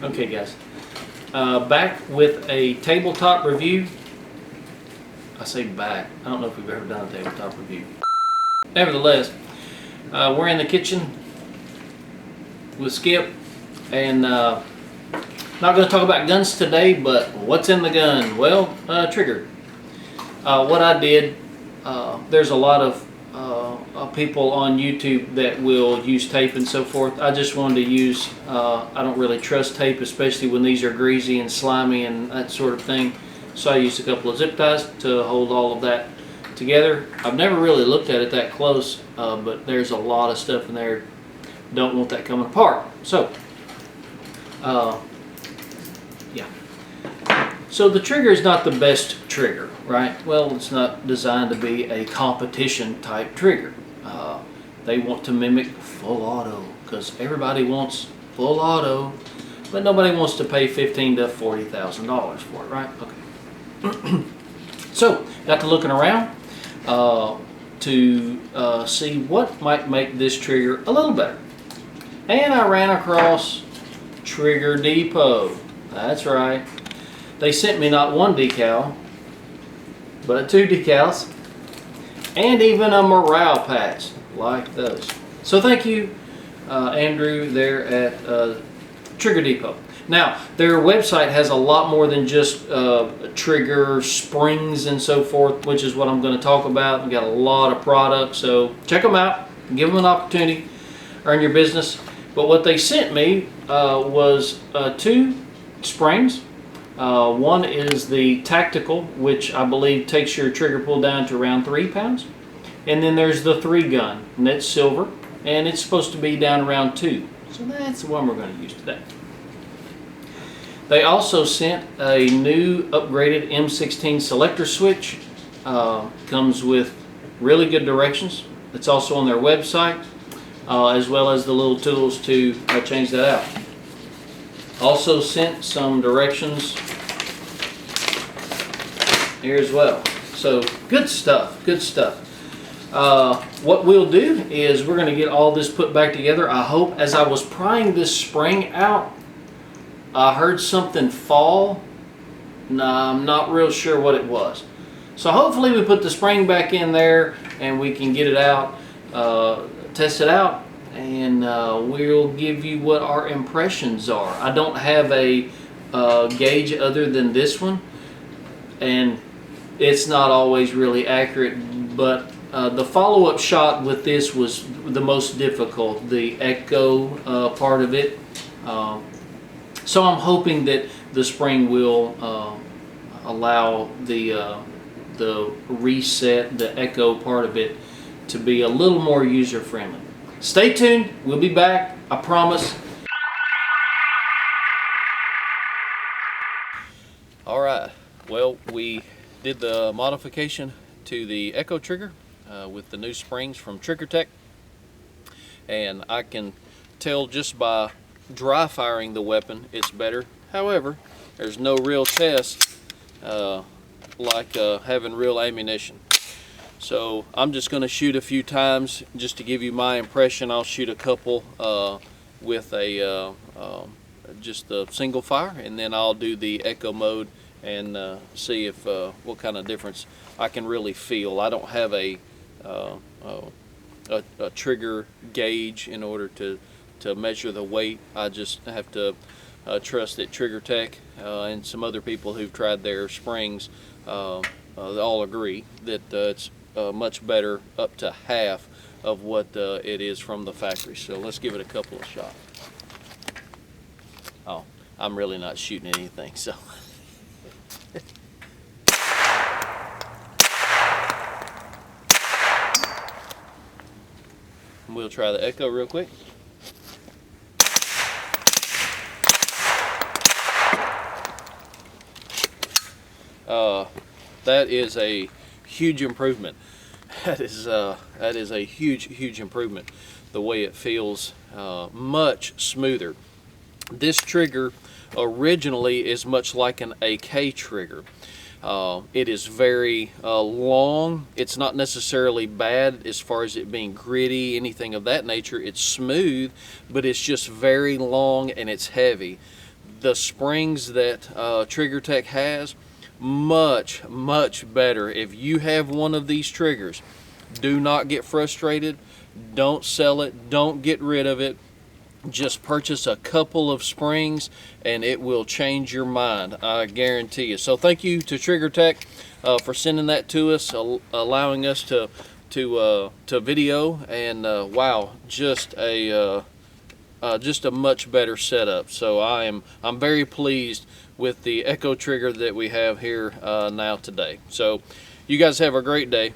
Okay guys, back with a tabletop review. I say back, I don't know if we've ever done a tabletop review. Nevertheless, we're in the kitchen with Skip, and not going to talk about guns today, but what's in the gun? Well, trigger. What I did, there's a lot of people on YouTube that will use tape and so forth. I just wanted to use, I don't really trust tape, especially when these are greasy and slimy and that sort of thing. So I used a couple of zip ties to hold all of that together. I've never really looked at it that close, but there's a lot of stuff in there. Don't want that coming apart. So, yeah. So the trigger is not the best trigger, right? Well, it's not designed to be a competition type trigger. They want to mimic full auto because everybody wants full auto, but nobody wants to pay $15,000 to $40,000 for it, right? Okay. So, got to looking around to see what might make this trigger a little better. And I ran across Trigger Depot. That's right. They sent me not one decal, but two decals, and even a morale patch like those. So thank you, Andrew, there at Trigger Depot. Now, their website has a lot more than just trigger springs and so forth, which is what I'm going to talk about. We've got a lot of products, so check them out. Give them an opportunity, earn your business. But what they sent me was two springs. One is the tactical, which I believe takes your trigger pull down to around 3 pounds. And then there's the 3-gun, and it's silver, and it's supposed to be down around 2. So that's the one we're going to use today. They also sent a new upgraded M16 selector switch. Comes with really good directions. It's also on their website, as well as the little tools to change that out. Also sent some directions here as well. So good stuff, good stuff. What we'll do is we're going to get all this put back together. I hope, as I was prying this spring out, I heard something fall. No, I'm not real sure what it was. So hopefully we put the spring back in there and we can get it out, test it out, and we'll give you what our impressions are. I don't have a gauge other than this one, and it's not always really accurate, but the follow-up shot with this was the most difficult, the echo part of it. So I'm hoping that the spring will allow the reset, the echo part of it, to be a little more user-friendly. Stay tuned. We'll be back. I promise. All right. Well, we did the modification to the Echo Trigger with the new springs from Trigger Tech, and I can tell just by dry firing the weapon it's better. However, there's no real test like having real ammunition. So I'm just going to shoot a few times just to give you my impression. I'll shoot a couple with a just a single fire, and then I'll do the echo mode and see if what kind of difference I can really feel. I don't have a trigger gauge in order to measure the weight. I just have to trust that Trigger Tech and some other people who've tried their springs all agree that it's much better, up to half of what it is from the factory. So let's give it a couple of shots. Oh, I'm really not shooting anything, so. We'll try the echo real quick. That is a huge improvement. That is a huge improvement. The way it feels, much smoother. This trigger originally is much like an AK trigger. It is very long. It's not necessarily bad as far as it being gritty, anything of that nature. It's smooth, but it's just very long and it's heavy. the springs that Trigger Tech has, much better. If you have one of these triggers, do not get frustrated. Don't sell it. Don't get rid of it. Just purchase a couple of springs and it will change your mind, I guarantee you. So thank you to Trigger Tech for sending that to us, allowing us to video, and wow, just a much better setup. So I'm very pleased with the Echo Trigger that we have here now today. So you guys have a great day.